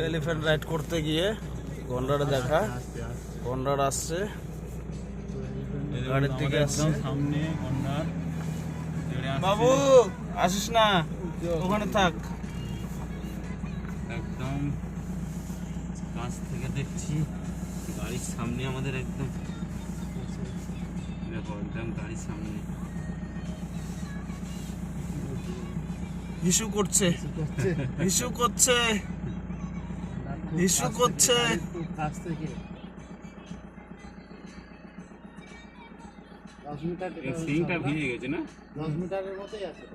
Elephant ride করতে গিয়ে গন্ডার দেখা, গন্ডার আসছে গাড়ির দিকে আসছে। সামনে গন্ডার। বাবু আসিস না, ওখানে থাক। একদম কাছ থেকে দেখছি গাড়ির সামনে আমাদের, একদম দেখো একদম গাড়ির সামনে হিসু করছে, হিসু করছে, হিসু করছে। কাছ থেকে 10 মিটার সিংটা ভিজে গেছে না? 10 মিটারের মতোই আছে।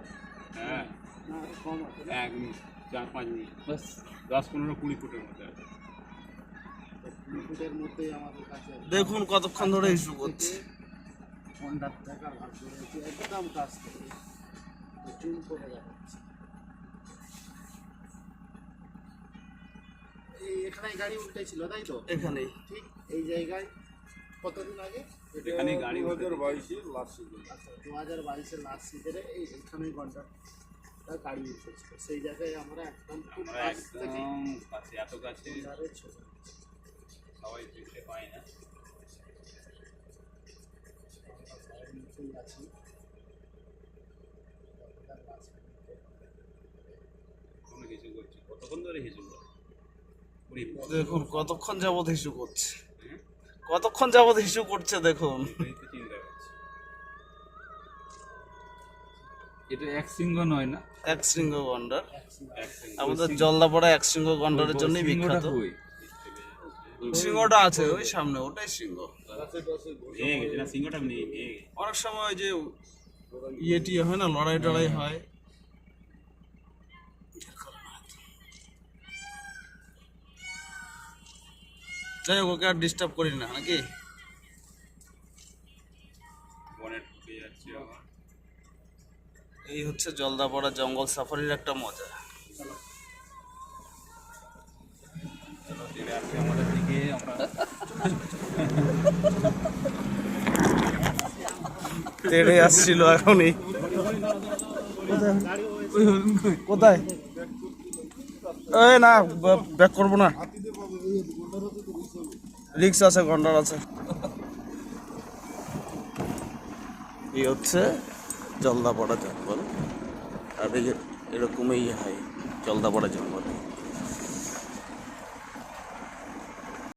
হ্যাঁ, না আরো কম আছে। 1 মিনিট 4-5 মিনিট বাস, 10-15-20 ফুটের মধ্যে আছে। 2 ফুটের মধ্যেই আমাদের কাছে আছে। দেখুন কতক্ষণ ধরে হিসু করছে। গন্ডার দেখার ভাগ করেছে একদম কাছ থেকে চুল করে যাচ্ছে। এখানেই গাড়ি উল্টেছিল তাই তো? এখানেই ঠিক এই জায়গায় কতদিন আগে? এখানে গাড়ি 2022 এর লাস্ট সিজনে। আচ্ছা 2022 এর লাস্ট সিজনে এইখানেই গন্ডার গাড়ি উল্টেছিল। সেই জায়গায় আমরা একদম খুব কাছ থেকে, কাছে, এত কাছে গন্ডারের ছোট সবাই দেখতে পায় না। আছি কোনো কিছু করছি, কতক্ষণ ধরে হিসু করে? দেখুন কতক্ষণ যাবত হিসু করছে, কতক্ষণ যাবত হিসু করছে দেখুন। চিন্তা করছি এটা এক সিংহ নয় না, এক শৃঙ্গ গন্ডার। এক সিংহ। আমাদের জলদাপাড়া এক শৃঙ্গ গন্ডারের জন্যই বিখ্যাত। সিংহটা আছে ওই সামনে, ওটাই সিংহ। ভেঙে গেছে না সিংহটা? ভেঙে গেছে। অনেক সময় ওই যে ইয়ে টিয়ে হয় না, লড়াই টড়াই হয়। যাই হোক, ওকে আর ডিস্টার্ব করি না নাকি। বনে ঢুকে যাচ্ছে আবার। এই হচ্ছে জলদাপাড়া জঙ্গল সাফারির একটা মজা। তেড়ে আসছে আমাদের দিকে, আমরা তেড়ে আসছিল এখনই। কোথায়? এই না, ব্যাক করবো না, রিক্স আছে, গন্ডার আছে। এই হচ্ছে জলদাপাড়া জঙ্গল, আর এই এরকমই হয় জলদাপাড়া জঙ্গল।